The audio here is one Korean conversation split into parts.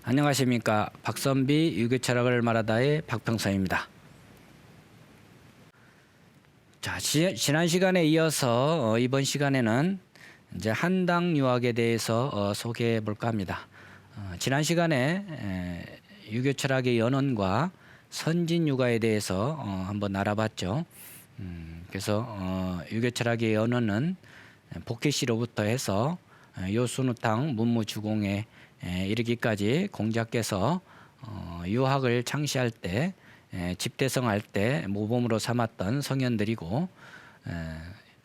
안녕하십니까. 박선비 유교 철학을 말하다의 박평선입니다. 자, 지난 시간에 이어서 이번 시간에는 이제 한당 유학에 대해서 소개해 볼까 합니다. 지난 시간에 유교 철학의 연원과 선진 유가에 대해서 한번 알아봤죠. 그래서 유교 철학의 연원은 복희씨로부터 해서 요순우탕 문무주공에 이르기까지 공자께서 유학을 창시할 때 집대성할 때 모범으로 삼았던 성현들이고,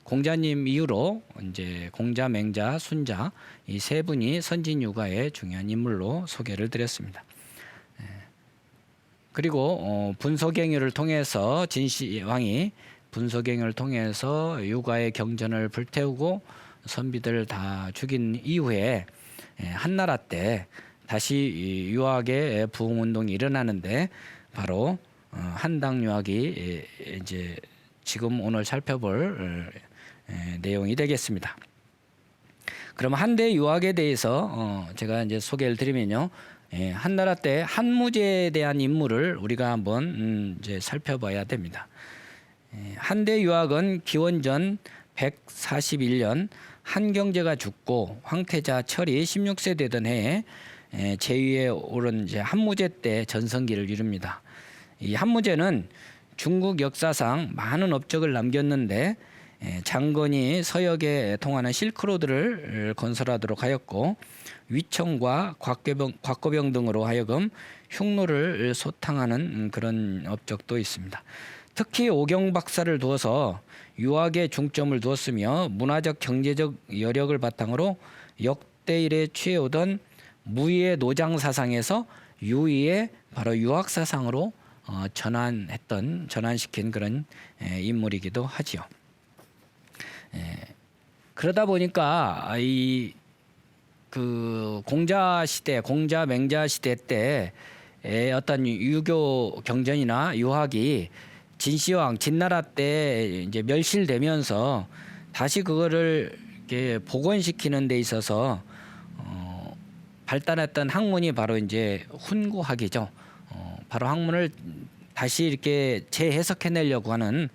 공자님 이후로 이제 공자, 맹자, 순자 이 세 분이 선진유가의 중요한 인물로 소개를 드렸습니다. 그리고 분소경유를 통해서 진시황이 분소경유를 통해서 유가의 경전을 불태우고 선비들 다 죽인 이후에 한나라 때 다시 유학의 부흥운동이 일어나는데 바로 한당 유학이 이제 지금 오늘 살펴볼 내용이 되겠습니다. 그럼 한대 유학에 대해서 제가 이제 소개를 드리면요, 한나라 때 한무제에 대한 인물을 우리가 한번 이제 살펴봐야 됩니다. 한대 유학은 기원전 141년 한경제가 죽고 황태자 철이 16세 되던 해에 제위에 오른 이제 한무제 때 전성기를 이룹니다. 이 한무제는 중국 역사상 많은 업적을 남겼는데 장건이 서역에 통하는 실크로드를 건설하도록 하였고, 위청과 곽거병 등으로 하여금 흉노를 소탕하는 그런 업적도 있습니다. 특히 오경박사를 두어서 유학에 중점을 두었으며 문화적 경제적 여력을 바탕으로 역대 이래 취해오던 무의의 노장사상에서 유의의 바로 유학사상으로 전환시킨 그런 인물이기도 하지요. 그러다 보니까 그 공자 시대, 공자 맹자 시대 때 어떤 유교 경전이나 유학이 진시황, 진나라 때 이제 멸실되면서 다시 그거를 이렇게 복원시키는 데 있어서 발달했던 학문이 바로 이제 훈구학이죠. 바로 학문을 다시 이렇게 재해석해내려고 하는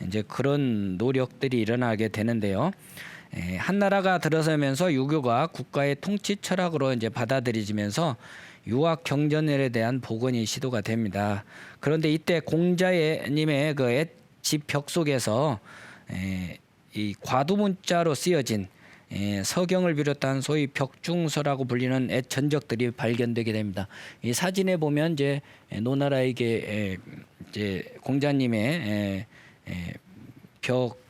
이제 그런 노력들이 일어나게 되는데요. 한나라가 들어서면서 유교가 국가의 통치 철학으로 이제 받아들여지면서 유학 경전에 대한 복원이 시도가 됩니다. 그런데 이때 공자님의 그 엣집 벽 속에서 이 과두문자로 쓰여진 서경을 비롯한 소위 벽중서라고 불리는 엣 전적들이 발견되게 됩니다. 이 사진에 보면 이제 노나라에게 이제 공자님의 벽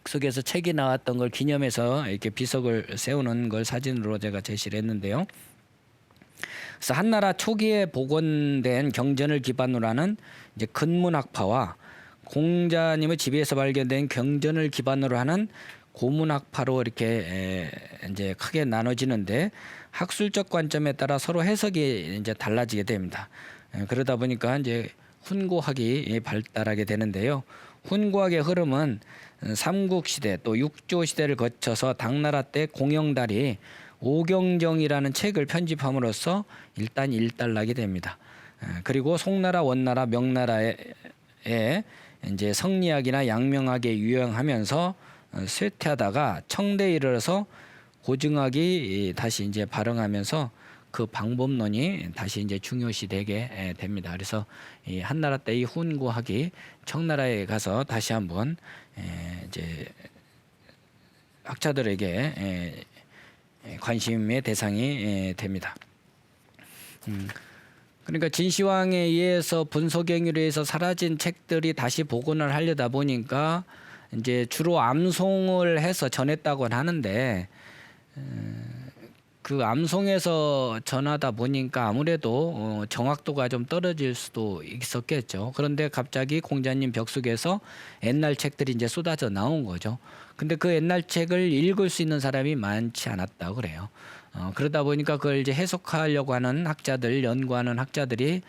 속에서 책이 나왔던 걸 기념해서 이렇게 비석을 세우는 걸 사진으로 제가 제시를 했는데요. 그래서 한나라 초기에 복원된 경전을 기반으로 하는 이제 근문학파와 공자님의 집에서 발견된 경전을 기반으로 하는 고문학파로 이렇게 이제 크게 나눠지는데, 학술적 관점에 따라 서로 해석이 이제 달라지게 됩니다. 그러다 보니까 이제 훈구학이 발달하게 되는데요. 훈구학의 흐름은 삼국시대 또 육조 시대를 거쳐서 당나라 때 공영달이 오경정이라는 책을 편집함으로써 일단 일단락이 됩니다. 그리고 송나라, 원나라, 명나라에 이제 성리학이나 양명학에 유행하면서 쇠퇴하다가 청대에 이르러서 고증학이 다시 이제 발흥하면서 그 방법론이 다시 이제 중요시되게 됩니다. 그래서 이 한나라 때 이 훈구학이 청나라에 가서 다시 한번 이제 학자들에게 관심의 대상이 됩니다. 그러니까 진시황에 의해서 분소경유로 해서 사라진 책들이 다시 복원을 하려다 보니까 이제 주로 암송을 해서 전했다고 하는데, 그 암송에서 전하다 보니까 아무래도 정확도가 좀 떨어질 수도 있었겠죠. 그런데 갑자기 공자님 벽 속에서 옛날 책들이 이제 쏟아져 나온 거죠. 근데 그 옛날 책을 읽을 수 있는 사람이 많지 않았다고 그래요. 그러다 보니까 그걸 이제 해석하려고 하는 학자들, 연구하는 학자들이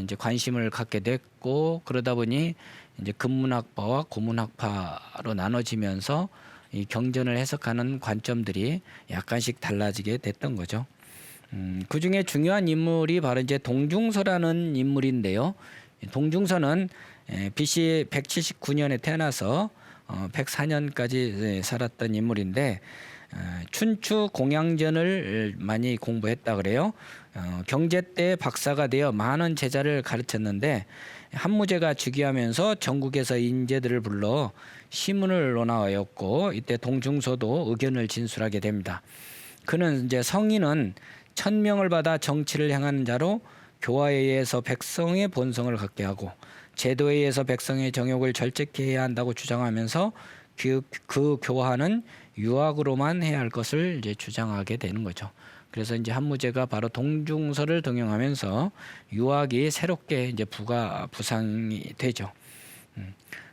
이제 관심을 갖게 됐고, 그러다 보니 이제 근문학파와 고문학파로 나눠지면서 이 경전을 해석하는 관점들이 약간씩 달라지게 됐던 거죠. 그 중에 중요한 인물이 바로 이제 동중서라는 인물인데요. 동중서는 BC 179년에 태어나서 104년까지 살았던 인물인데 춘추 공양전을 많이 공부했다 그래요. 경제 때 박사가 되어 많은 제자를 가르쳤는데 한무제가 즉위하면서 전국에서 인재들을 불러 시문을 논하였고 이때 동중서도 의견을 진술하게 됩니다. 그는 이제 성인은 천명을 받아 정치를 행하는 자로 교화에 의해서 백성의 본성을 갖게 하고 제도에 의해서 백성의 정욕을 절제케 해야 한다고 주장하면서 그 교화는 유학으로만 해야 할 것을 이제 주장하게 되는 거죠. 그래서 이제 한무제가 바로 동중서를 등용하면서 유학이 새롭게 이제 부상이 되죠.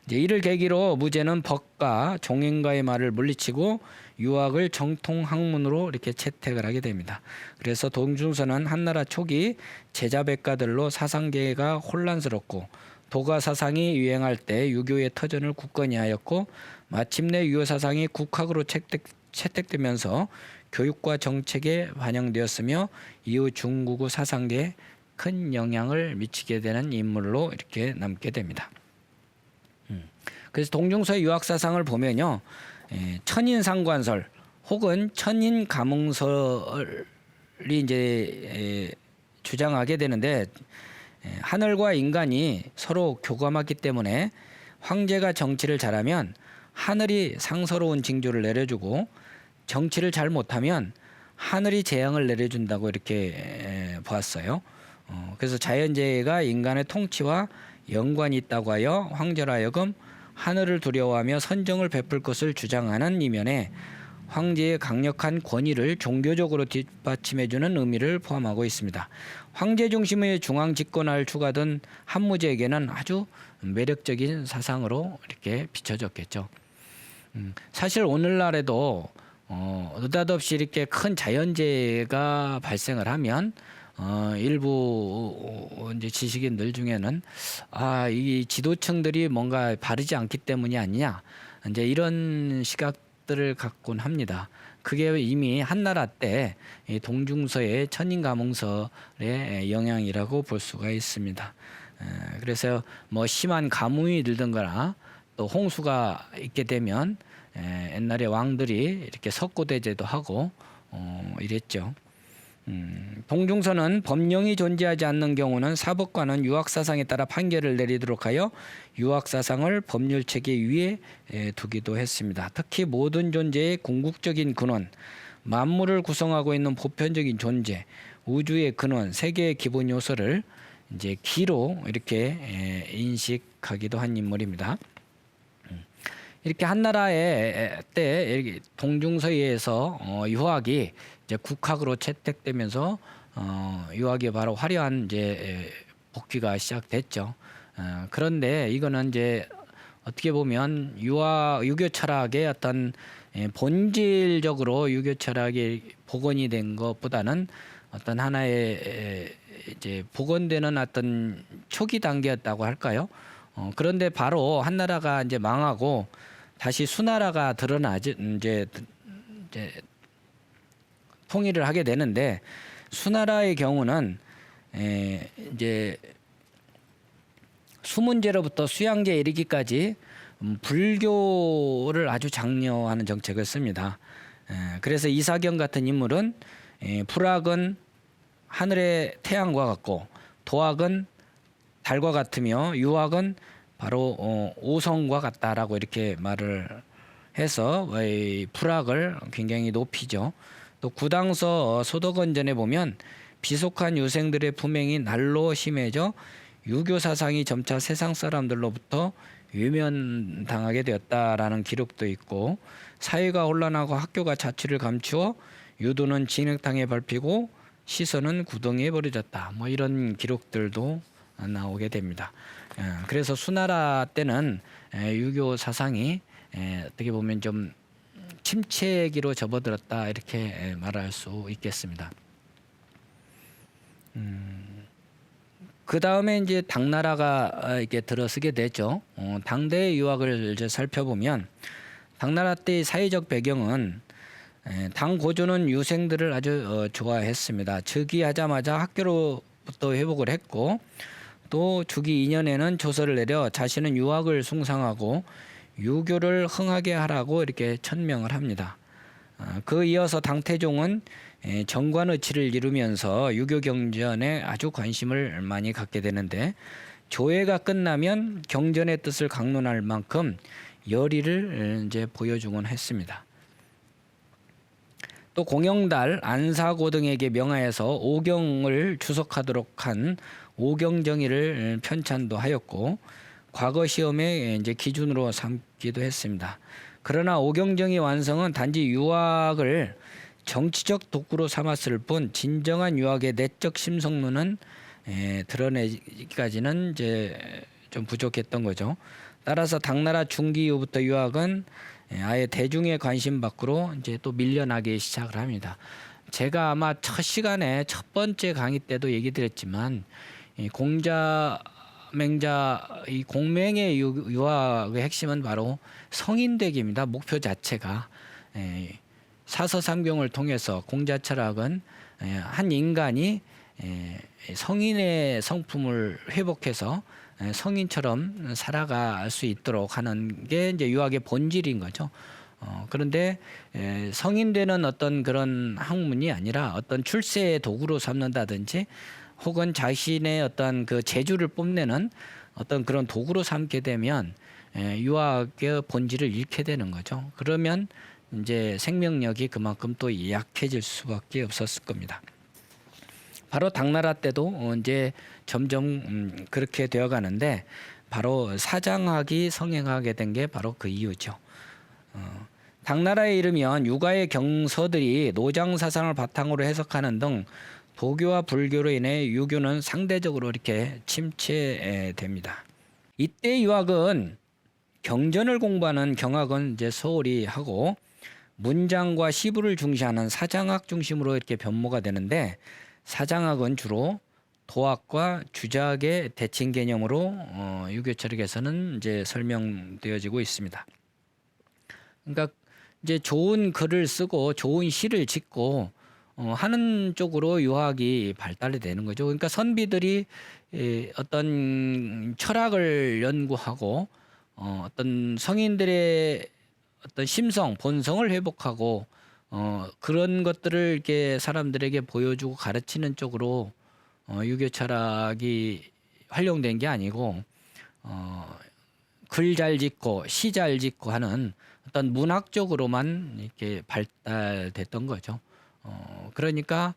이제 이를 계기로 무제는 법과 종인과의 말을 물리치고 유학을 정통 학문으로 이렇게 채택을 하게 됩니다. 그래서 동중서는 한나라 초기 제자백가들로 사상계가 혼란스럽고 도가 사상이 유행할 때 유교의 터전을 굳건히 하였고 마침내 유교 사상이 국학으로 채택되면서 교육과 정책에 반영되었으며 이후 중국의 사상계에 큰 영향을 미치게 되는 인물로 이렇게 남게 됩니다. 그래서 동중서의 유학 사상을 보면요, 천인상관설 혹은 천인가몽설이 이제 주장하게 되는데 하늘과 인간이 서로 교감하기 때문에 황제가 정치를 잘하면 하늘이 상서로운 징조를 내려주고 정치를 잘 못하면 하늘이 재앙을 내려준다고 이렇게 보았어요. 그래서 자연재해가 인간의 통치와 연관이 있다고 하여 황제로 하여금 하늘을 두려워하며 선정을 베풀 것을 주장하는 이면에 황제의 강력한 권위를 종교적으로 뒷받침해주는 의미를 포함하고 있습니다. 황제 중심의 중앙 집권화를 추구하던 한무제에게는 아주 매력적인 사상으로 이렇게 비춰졌겠죠. 사실 오늘날에도 느닷없이 이렇게 큰 자연재해가 발생을 하면 일부 이제 지식인들 중에는 이 지도층들이 뭔가 바르지 않기 때문이 아니냐 이제 이런 시각들을 갖곤 합니다. 그게 이미 한나라 때 이 동중서의 천인가몽설의 영향이라고 볼 수가 있습니다. 그래서 뭐 심한 가뭄이 들든거나 또 홍수가 있게 되면 옛날에 왕들이 이렇게 석고대제도 하고 이랬죠. 동중서는 법령이 존재하지 않는 경우는 사법관은 유학사상에 따라 판결을 내리도록 하여 유학사상을 법률체계 위에 두기도 했습니다. 특히 모든 존재의 궁극적인 근원, 만물을 구성하고 있는 보편적인 존재, 우주의 근원, 세계의 기본 요소를 이제 기로 이렇게 인식하기도 한 인물입니다. 이렇게 한나라의 때 동중서에 의해서 유학이 이제 국학으로 채택되면서 유학이 바로 화려한 이제 복귀가 시작됐죠. 그런데 이거는 이제 어떻게 보면 유교 철학의 어떤 본질적으로 유교 철학이 복원이 된 것보다는 어떤 하나의 이제 복원되는 어떤 초기 단계였다고 할까요? 그런데 바로 한나라가 이제 망하고 다시 수나라가 드러나지 이제 통일을 하게 되는데 수나라의 경우는 이제 수문제로부터 수양제에 이르기까지 불교를 아주 장려하는 정책을 씁니다. 그래서 이사경 같은 인물은 불학은 하늘의 태양과 같고 도학은 달과 같으며 유학은 바로 오성과 같다라고 이렇게 말을 해서 불학을 굉장히 높이죠. 또 구당서 소덕원전에 보면 비속한 유생들의 품행이 날로 심해져 유교 사상이 점차 세상 사람들로부터 외면당하게 되었다라는 기록도 있고 사회가 혼란하고 학교가 자취를 감추어 유도는 진흙탕에 밟히고 시선은 구덩이에 버려졌다. 뭐 이런 기록들도 나오게 됩니다. 그래서 수나라 때는 유교 사상이 어떻게 보면 좀 침체기로 접어들었다 이렇게 말할 수 있겠습니다. 그 다음에 이제 당나라가 이렇게 들어서게 되죠. 당대의 유학을 이제 살펴보면 당나라 때의 사회적 배경은 당 고조는 유생들을 아주 좋아했습니다. 즉위하자마자 학교로부터 회복을 했고 또 주기 2년에는 조서를 내려 자신은 유학을 숭상하고 유교를 흥하게 하라고 이렇게 천명을 합니다. 그 이어서 당태종은 정관의치를 이루면서 유교 경전에 아주 관심을 많이 갖게 되는데 조회가 끝나면 경전의 뜻을 강론할 만큼 열의를 이제 보여주곤 했습니다. 또 공영달, 안사고 등에게 명하여서 오경을 주석하도록 한 오경정의를 편찬도 하였고 과거 시험에 이제 기준으로 삼기도 했습니다. 그러나 오경정의 완성은 단지 유학을 정치적 도구로 삼았을 뿐 진정한 유학의 내적 심성론은 드러내기까지는 이제 좀 부족했던 거죠. 따라서 당나라 중기 이후부터 유학은 아예 대중의 관심 밖으로 이제 또 밀려나기 시작을 합니다. 제가 아마 첫 시간에 첫 번째 강의 때도 얘기 드렸지만 이 공자 맹자 이 공맹의 유학의 핵심은 바로 성인되기입니다. 목표 자체가 사서삼경을 통해서 공자 철학은 한 인간이 성인의 성품을 회복해서 성인처럼 살아갈 수 있도록 하는 게 이제 유학의 본질인 거죠. 그런데 성인 되는 어떤 그런 학문이 아니라 어떤 출세의 도구로 삼는다든지 혹은 자신의 어떤 그 재주를 뽐내는 어떤 그런 도구로 삼게 되면 유학의 본질을 잃게 되는 거죠. 그러면 이제 생명력이 그만큼 또 약해질 수밖에 없었을 겁니다. 바로 당나라 때도 이제 점점 그렇게 되어 가는데 바로 사장학이 성행하게 된 게 바로 그 이유죠. 당나라에 이르면 유가의 경서들이 노장 사상을 바탕으로 해석하는 등 도교와 불교로 인해 유교는 상대적으로 이렇게 침체됩니다. 이때 유학은 경전을 공부하는 경학은 이제 소홀히 하고 문장과 시부를 중시하는 사장학 중심으로 이렇게 변모가 되는데 사장학은 주로 도학과 주작의 대칭 개념으로 유교 철학에서는 이제 설명되어지고 있습니다. 그러니까 이제 좋은 글을 쓰고 좋은 시를 짓고 하는 쪽으로 유학이 발달이 되는 거죠. 그러니까 선비들이 어떤 철학을 연구하고 어떤 성인들의 어떤 심성, 본성을 회복하고 그런 것들을 이렇게 사람들에게 보여주고 가르치는 쪽으로 유교 철학이 활용된 게 아니고 글 잘 짓고 시 잘 짓고 하는 어떤 문학적으로만 이렇게 발달됐던 거죠. 그러니까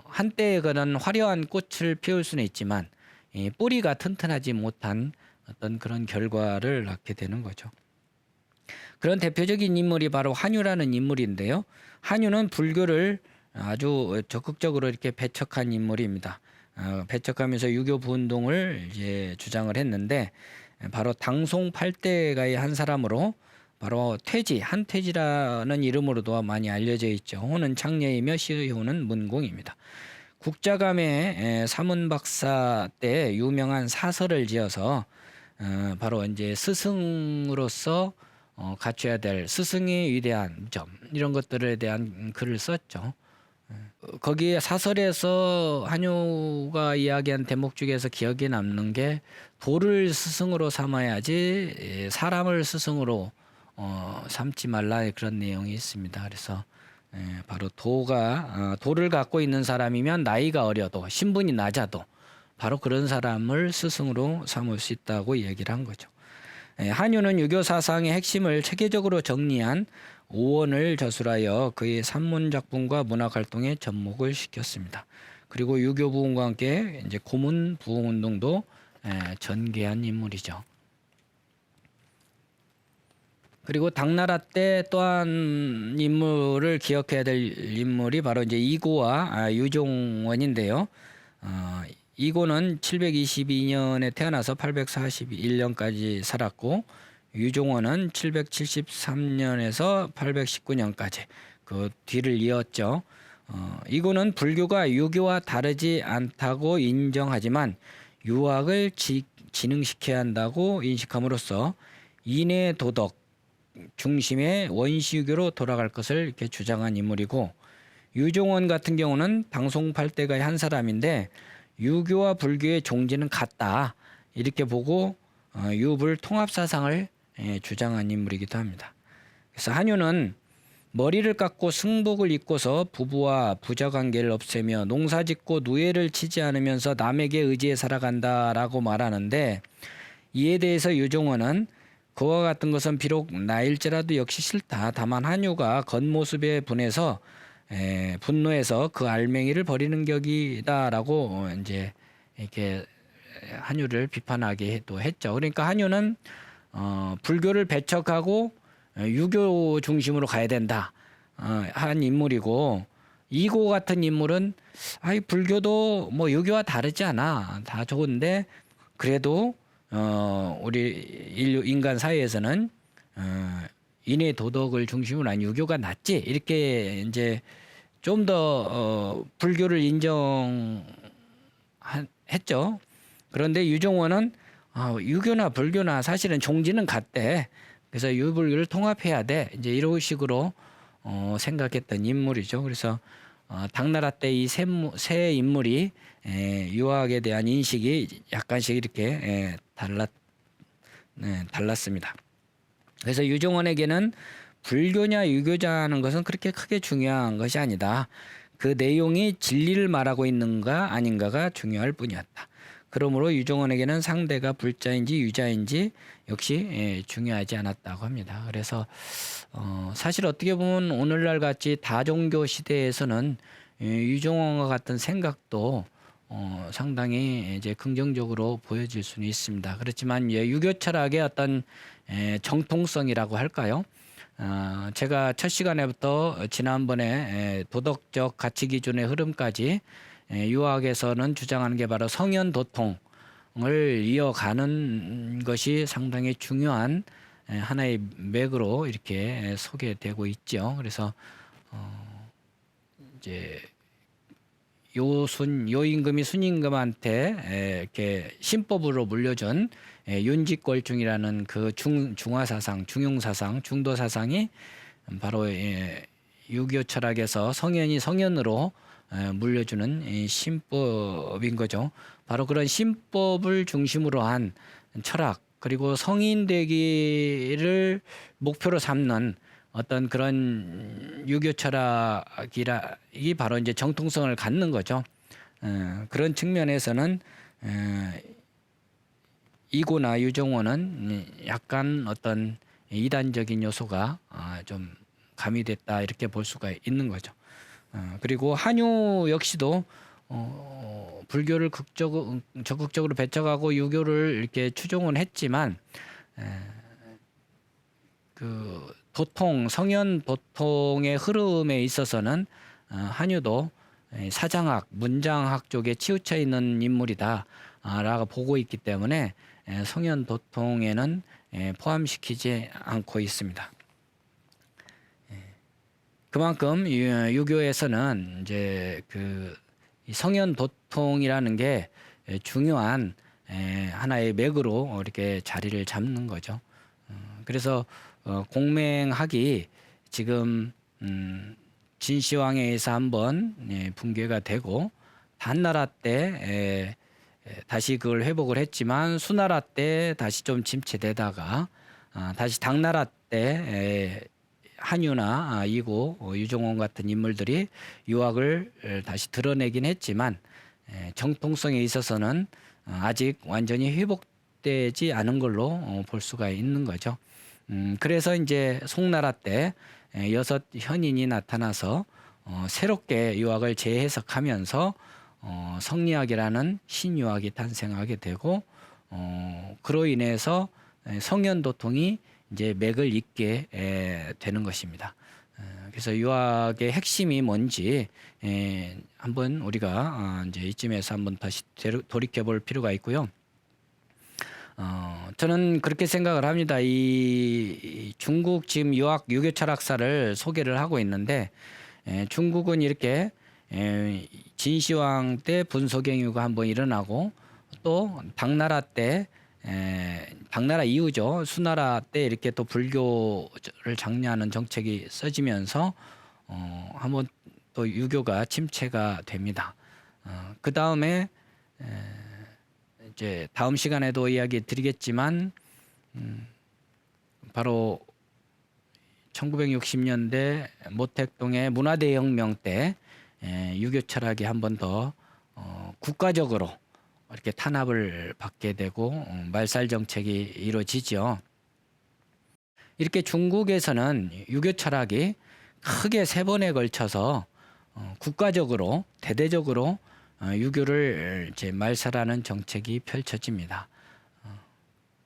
한때에 그런 화려한 꽃을 피울 수는 있지만 뿌리가 튼튼하지 못한 어떤 그런 결과를 낳게 되는 거죠. 그런 대표적인 인물이 바로 한유라는 인물인데요. 한유는 불교를 아주 적극적으로 이렇게 배척한 인물입니다. 배척하면서 유교 부운동을 이제 주장을 했는데 바로 당송 8대가의 한 사람으로 바로 퇴지, 한퇴지라는 이름으로도 많이 알려져 있죠. 호는 창녀이며 시효는 문공입니다. 국자감의 사문박사 때 유명한 사설을 지어서 바로 이제 스승으로서 갖춰야 될 스승의 위대한 점 이런 것들에 대한 글을 썼죠. 거기에 사설에서 한유가 이야기한 대목 중에서 기억에 남는 게 도를 스승으로 삼아야지 사람을 스승으로 삼지 말라 그런 내용이 있습니다. 그래서 바로 도를 갖고 있는 사람이면 나이가 어려도 신분이 낮아도 바로 그런 사람을 스승으로 삼을 수 있다고 얘기를 한 거죠. 한유는 유교 사상의 핵심을 체계적으로 정리한 오원을 저술하여 그의 산문 작품과 문학 활동에 접목을 시켰습니다. 그리고 유교 부흥과 함께 이제 고문 부흥 운동도 전개한 인물이죠. 그리고 당나라 때 또한 인물을 기억해야 될 인물이 바로 이제 이고와 유종원인데요. 이고는 722년에 태어나서 841년까지 살았고 유종원은 773년에서 819년까지 그 뒤를 이었죠. 이고는 불교가 유교와 다르지 않다고 인정하지만 유학을 진흥시켜야 한다고 인식함으로써 인의 도덕 중심의 원시유교로 돌아갈 것을 이렇게 주장한 인물이고, 유종원 같은 경우는 방송팔대가의 한 사람인데 유교와 불교의 종지는 같다 이렇게 보고 유불 통합 사상을 주장한 인물이기도 합니다. 그래서 한유는 머리를 깎고 승복을 입고서 부부와 부자 관계를 없애며 농사짓고 누에를 치지 않으면서 남에게 의지해 살아간다라고 말하는데, 이에 대해서 유종원은 그와 같은 것은 비록 나일지라도 역시 싫다. 다만 한유가 겉모습에 분노해서 그 알맹이를 버리는 격이다라고 이제 이렇게 한유를 비판하기도 했죠. 그러니까 한유는 불교를 배척하고 유교 중심으로 가야 된다 한 인물이고, 이고 같은 인물은 불교도 뭐 유교와 다르지 않아, 다 좋은데 그래도 우리 인간 사회에서는 인의 도덕을 중심으로 한 유교가 낫지 이렇게 이제 좀 더 불교를 인정했죠. 그런데 유종원은 유교나 불교나 사실은 종지는 같대. 그래서 유불교를 통합해야 돼. 이제 이런 식으로 생각했던 인물이죠. 그래서 당나라 때 이 세 인물이 유학에 대한 인식이 약간씩 이렇게 달랐습니다. 그래서 유종원에게는 불교냐 유교자는 것은 그렇게 크게 중요한 것이 아니다. 그 내용이 진리를 말하고 있는가 아닌가가 중요할 뿐이었다. 그러므로 유종원에게는 상대가 불자인지 유자인지 역시 중요하지 않았다고 합니다. 그래서 사실 어떻게 보면 오늘날 같이 다종교 시대에서는 유종원과 같은 생각도 상당히 이제 긍정적으로 보여질 수는 있습니다. 그렇지만 유교 철학의 어떤 정통성이라고 할까요? 제가 첫 시간에부터 지난번에 도덕적 가치 기준의 흐름까지 유학에서는 주장하는 게 바로 성현 도통을 이어가는 것이 상당히 중요한 하나의 맥으로 이렇게 소개되고 있죠. 그래서 이제 요임금이 순임금한테 이렇게 신법으로 물려준 윤직궐중이라는 그 중화사상, 중용사상, 중도사상이 바로 유교 철학에서 성현이 성현으로 물려주는 이 신법인 거죠. 바로 그런 신법을 중심으로 한 철학, 그리고 성인 되기를 목표로 삼는 어떤 그런 유교 철학이 바로 이제 정통성을 갖는 거죠. 그런 측면에서는 이고나 유종원은 약간 어떤 이단적인 요소가 좀 가미됐다 이렇게 볼 수가 있는 거죠. 그리고 한유 역시도 불교를 적극적으로 배척하고 유교를 이렇게 추종은 했지만 그 성현 도통의 흐름에 있어서는 한유도 사장학, 문장학 쪽에 치우쳐 있는 인물이다라고 보고 있기 때문에 성현 도통에는 포함시키지 않고 있습니다. 그만큼 유교에서는 이제 그 성현 도통이라는 게 중요한 하나의 맥으로 이렇게 자리를 잡는 거죠. 그래서 공맹학이 지금 진시황에 의해서 한번 붕괴가 되고, 한나라 때 다시 그걸 회복을 했지만 수나라 때 다시 좀 침체되다가 다시 당나라 때 한유나 이고 유종원 같은 인물들이 유학을 다시 드러내긴 했지만 정통성에 있어서는 아직 완전히 회복되지 않은 걸로 볼 수가 있는 거죠. 그래서 이제 송나라 때 6 현인이 나타나서 새롭게 유학을 재해석하면서 성리학이라는 신유학이 탄생하게 되고, 그로 인해서 성현도통이 이제 맥을 잇게 되는 것입니다. 그래서 유학의 핵심이 뭔지 한번 우리가 이제 이쯤에서 한번 다시 돌이켜 볼 필요가 있고요. 저는 그렇게 생각을 합니다. 이 중국 지금 유교 철학사를 소개를 하고 있는데, 중국은 이렇게 진시황 때 분소경유가 한번 일어나고, 또 당나라 때 당나라 이후죠. 수나라 때 이렇게 또 불교를 장려하는 정책이 써지면서 한번 또 유교가 침체가 됩니다. 그 다음에 이제 다음 시간에도 이야기 드리겠지만 바로 1960년대 모택동의 문화대혁명 때 유교 철학이 한 번 더 국가적으로 이렇게 탄압을 받게 되고 말살 정책이 이루어지죠. 이렇게 중국에서는 유교 철학이 크게 3번에 걸쳐서 국가적으로 대대적으로 유교를 이제 말살하는 정책이 펼쳐집니다.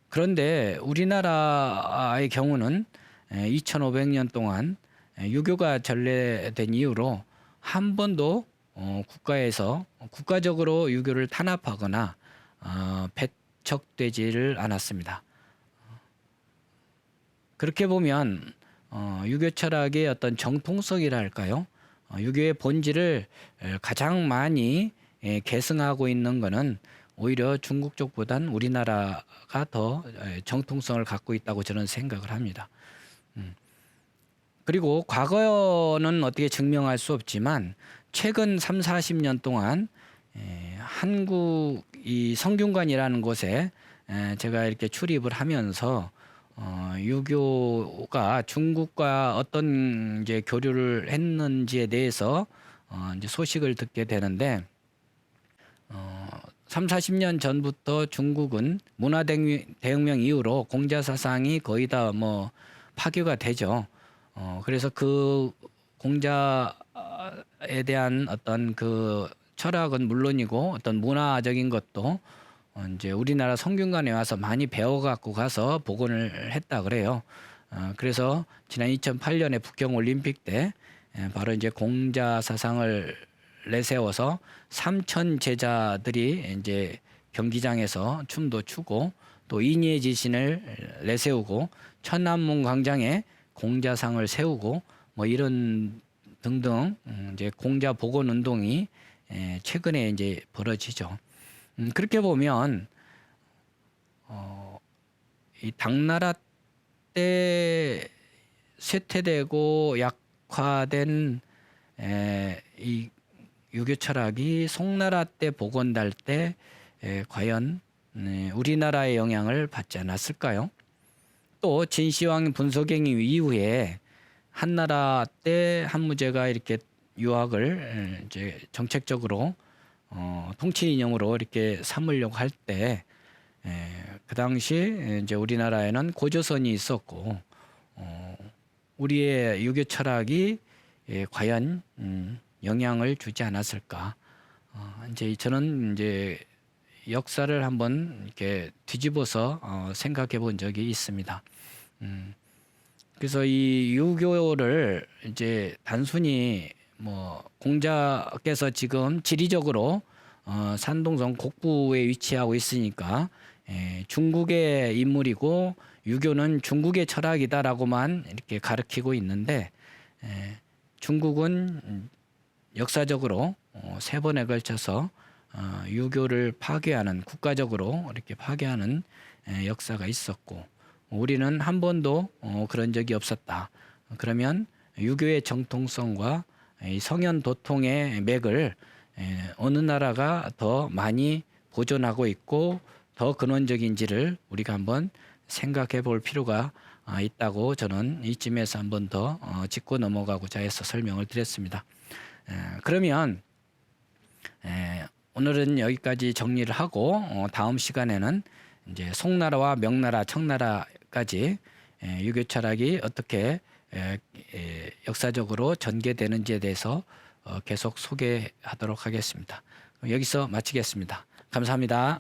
그런데 우리나라의 경우는 2500년 동안 유교가 전래된 이후로 한 번도 국가에서 국가적으로 유교를 탄압하거나 배척되지를 않았습니다. 그렇게 보면 유교 철학의 어떤 정통성이라 할까요? 유교의 본질을 가장 많이 계승하고 있는 것은 오히려 중국 쪽보단 우리나라가 더 정통성을 갖고 있다고 저는 생각을 합니다. 그리고 과거는 어떻게 증명할 수 없지만 최근 3, 40년 동안 한국 이 성균관이라는 곳에 제가 이렇게 출입을 하면서 유교가 중국과 어떤 이제 교류를 했는지에 대해서 이제 소식을 듣게 되는데 3, 40년 전부터 중국은 문화대혁명 이후로 공자 사상이 거의 다 뭐 파괴가 되죠. 그래서 그 공자에 대한 어떤 그 철학은 물론이고 어떤 문화적인 것도 이제 우리나라 성균관에 와서 많이 배워갖고 가서 복원을 했다 그래요. 그래서 지난 2008년에 북경 올림픽 때 바로 이제 공자 사상을 내세워서 3천 제자들이 이제 경기장에서 춤도 추고 또 인의의 지신을 내세우고 천안문 광장에 공자상을 세우고 뭐 이런 등등 이제 공자 복원 운동이 최근에 이제 벌어지죠. 그렇게 보면 이 당나라 때 쇠퇴되고 약화된 이 유교 철학이 송나라 때 복원될 때 과연 우리나라의 영향을 받지 않았을까요? 또 진시황 분소경이 이후에 한나라 때 한무제가 이렇게 유학을 이제 정책적으로 통치 인형으로 이렇게 삼으려고 할 때 그 당시 이제 우리나라에는 고조선이 있었고 우리의 유교 철학이 과연 영향을 주지 않았을까? 이제 저는 이제 역사를 한번 이렇게 뒤집어서 생각해 본 적이 있습니다. 그래서 이 유교를 이제 단순히 뭐 공자께서 지금 지리적으로 산동성 곡부에 위치하고 있으니까 중국의 인물이고 유교는 중국의 철학이다라고만 이렇게 가르치고 있는데 중국은 역사적으로 3번에 걸쳐서 유교를 파괴하는 국가적으로 이렇게 파괴하는 역사가 있었고 우리는 한 번도 그런 적이 없었다. 그러면 유교의 정통성과 이 성현 도통의 맥을 어느 나라가 더 많이 보존하고 있고 더 근원적인지를 우리가 한번 생각해 볼 필요가 있다고 저는 이쯤에서 한번 더 짚고 넘어가고자 해서 설명을 드렸습니다. 그러면 오늘은 여기까지 정리를 하고 다음 시간에는 이제 송나라와 명나라, 청나라까지 유교 철학이 어떻게 역사적으로 전개되는지에 대해서 계속 소개하도록 하겠습니다. 여기서 마치겠습니다. 감사합니다.